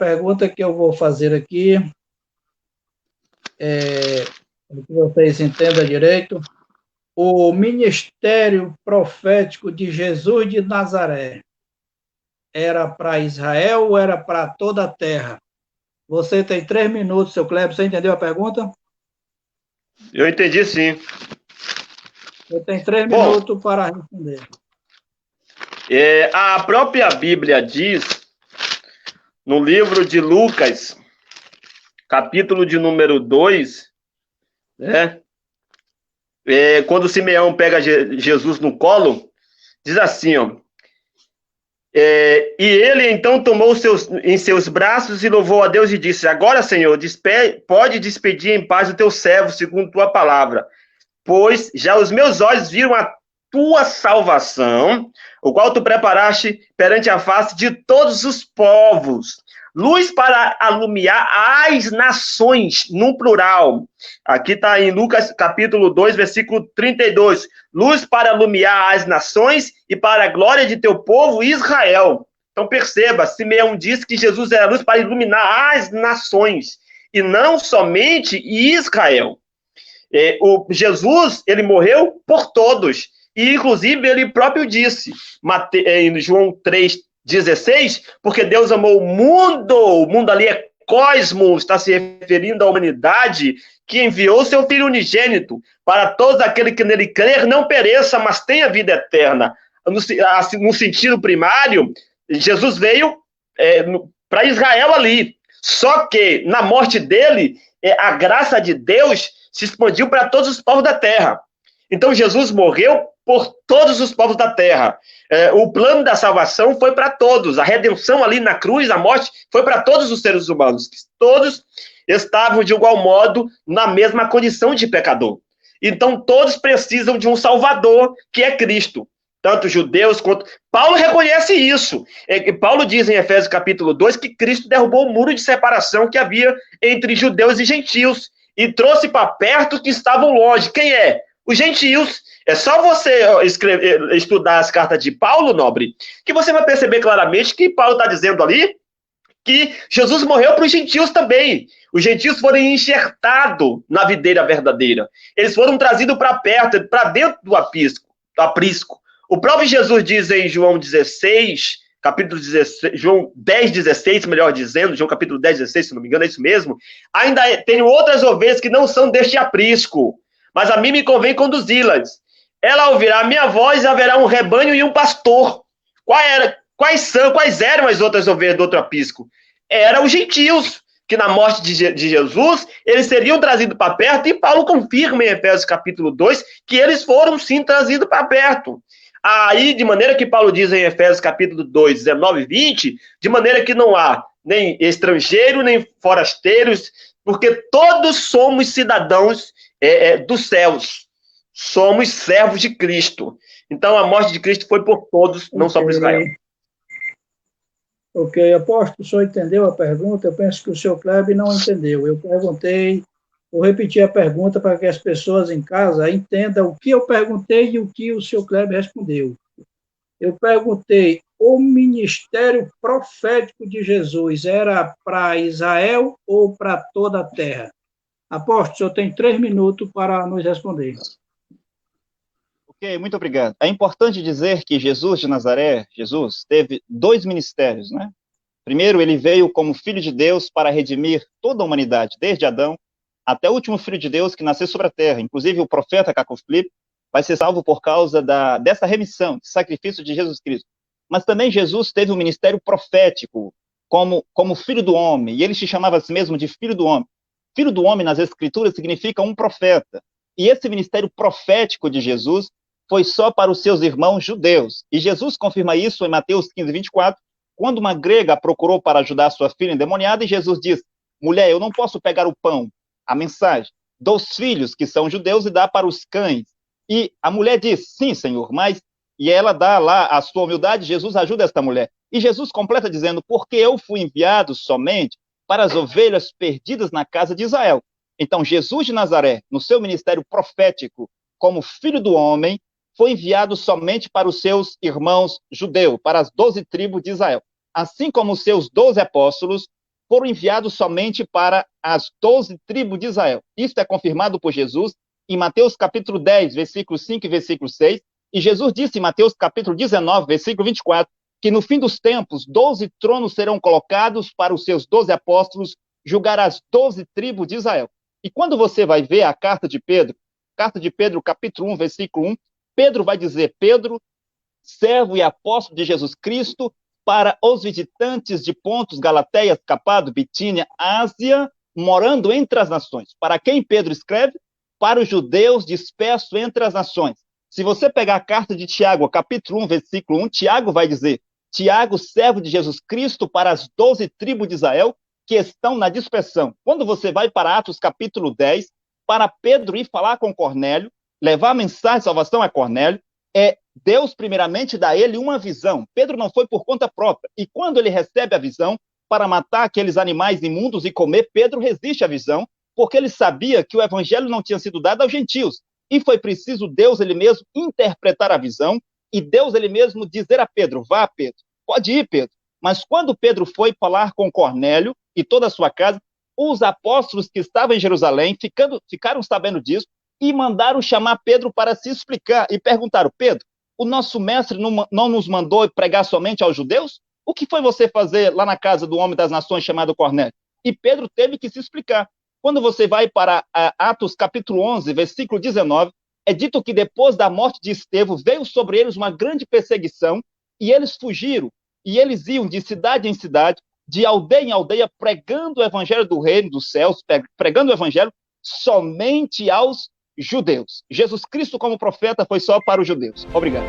pergunta que eu vou fazer aqui, para que vocês entendam direito. O ministério profético de Jesus de Nazaré era para Israel ou era para toda a terra? Você tem 3 minutos, seu Kleber. Você entendeu a pergunta? Eu entendi, sim. Você tem 3 minutos para responder. A própria Bíblia diz, no livro de Lucas, capítulo de número 2, né? Quando Simeão pega Jesus no colo, diz assim, ó, e ele então tomou em seus braços e louvou a Deus e disse: Agora, Senhor, pode despedir em paz o teu servo, segundo tua palavra, pois já os meus olhos viram a tua salvação, o qual tu preparaste perante a face de todos os povos, luz para alumiar as nações, no plural. Aqui está em Lucas capítulo 2, versículo 32. Luz para alumiar as nações e para a glória de teu povo Israel. Então perceba, Simeão disse que Jesus era luz para iluminar as nações, e não somente Israel. Jesus, ele morreu por todos, e inclusive ele próprio disse, em João 3,16, porque Deus amou o mundo ali é cosmos, está se referindo à humanidade, que enviou seu Filho unigênito, para todos aqueles que nele crer não pereça, mas tenha vida eterna. No sentido primário, Jesus veio para Israel ali, só que na morte dele, a graça de Deus se expandiu para todos os povos da terra. Então Jesus morreu por todos os povos da terra. O plano da salvação foi para todos. A redenção ali na cruz, a morte, foi para todos os seres humanos. Todos estavam de igual modo na mesma condição de pecador. Então todos precisam de um Salvador, que é Cristo. Tanto judeus quanto... Paulo reconhece isso. Paulo diz em Efésios capítulo 2 que Cristo derrubou o muro de separação que havia entre judeus e gentios e trouxe para perto que estavam longe. Quem é? Os gentios. É só você estudar as cartas de Paulo, nobre, que você vai perceber claramente que Paulo está dizendo ali que Jesus morreu para os gentios também. Os gentios foram enxertados na videira verdadeira. Eles foram trazidos para perto, para dentro do aprisco. O próprio Jesus diz em João 16, capítulo 16, João 10, 16, melhor dizendo, João capítulo 10, 16, se não me engano, é isso mesmo. Ainda tenho outras ovelhas que não são deste aprisco, mas a mim me convém conduzi-las. Ela ouvirá a minha voz e haverá um rebanho e um pastor. Quais eram as outras ovelhas do outro aprisco? Eram os gentios, que na morte de Jesus, eles seriam trazidos para perto, e Paulo confirma em Efésios capítulo 2 que eles foram sim trazidos para perto. Aí, de maneira que Paulo diz em Efésios capítulo 2, 19 e 20, de maneira que não há nem estrangeiro, nem forasteiros, porque todos somos cidadãos dos céus. Somos servos de Cristo. Então, a morte de Cristo foi por todos, não só por Israel. Ok, apóstolo, o senhor entendeu a pergunta? Eu penso que o senhor Kleber não entendeu. Eu perguntei, vou repetir a pergunta para que as pessoas em casa entendam o que eu perguntei e o que o senhor Kleber respondeu. Eu perguntei, o ministério profético de Jesus era para Israel ou para toda a terra? Apóstolo, o senhor tem 3 minutos para nos responder. Ok, muito obrigado. É importante dizer que Jesus de Nazaré, Jesus, teve 2 ministérios, né? Primeiro, ele veio como Filho de Deus para redimir toda a humanidade, desde Adão até o último Filho de Deus que nasceu sobre a terra. Inclusive, o profeta Caco Filipe vai ser salvo por causa dessa remissão, de sacrifício de Jesus Cristo. Mas também Jesus teve um ministério profético, como Filho do Homem, e ele se chamava a si mesmo de Filho do Homem. Filho do Homem, nas Escrituras, significa um profeta. E esse ministério profético de Jesus foi só para os seus irmãos judeus. E Jesus confirma isso em Mateus 15, 24, quando uma grega procurou para ajudar sua filha endemoniada, e Jesus diz: mulher, eu não posso pegar o pão, a mensagem, dos filhos que são judeus e dar para os cães. E a mulher diz: sim, Senhor, mas... E ela dá lá a sua humildade, Jesus ajuda esta mulher. E Jesus completa dizendo: porque eu fui enviado somente para as ovelhas perdidas na casa de Israel. Então, Jesus de Nazaré, no seu ministério profético, como Filho do Homem, foi enviado somente para os seus irmãos judeus, para as 12 tribos de Israel. Assim como os seus 12 apóstolos foram enviados somente para as 12 tribos de Israel. Isso é confirmado por Jesus em Mateus capítulo 10, versículo 5 e versículo 6. E Jesus disse em Mateus capítulo 19, versículo 24, que no fim dos tempos, 12 tronos serão colocados para os seus 12 apóstolos julgar as 12 tribos de Israel. E quando você vai ver a carta de Pedro, capítulo 1, versículo 1, Pedro vai dizer: Pedro, servo e apóstolo de Jesus Cristo, para os visitantes de Pontos, Galateia, Capado, Bitínia, Ásia, morando entre as nações. Para quem Pedro escreve? Para os judeus dispersos entre as nações. Se você pegar a carta de Tiago, capítulo 1, versículo 1, Tiago vai dizer: Tiago, servo de Jesus Cristo, para as 12 tribos de Israel que estão na dispersão. Quando você vai para Atos capítulo 10, para Pedro ir falar com Cornélio, levar a mensagem de salvação a Cornélio, Deus primeiramente dá a ele uma visão. Pedro não foi por conta própria. E quando ele recebe a visão para matar aqueles animais imundos e comer, Pedro resiste à visão, porque ele sabia que o evangelho não tinha sido dado aos gentios. E foi preciso Deus ele mesmo interpretar a visão e Deus ele mesmo dizer a Pedro: vá, Pedro, pode ir, Pedro. Mas quando Pedro foi falar com Cornélio e toda a sua casa, os apóstolos que estavam em Jerusalém ficaram sabendo disso e mandaram chamar Pedro para se explicar e perguntaram: Pedro, o nosso mestre não nos mandou pregar somente aos judeus? O que foi você fazer lá na casa do homem das nações chamado Cornélio? E Pedro teve que se explicar. Quando você vai para Atos capítulo 11, versículo 19, é dito que depois da morte de Estevão, veio sobre eles uma grande perseguição, e eles fugiram, e eles iam de cidade em cidade, de aldeia em aldeia, pregando o evangelho do reino dos céus, pregando o evangelho somente aos judeus. Jesus Cristo como profeta foi só para os judeus. Obrigado.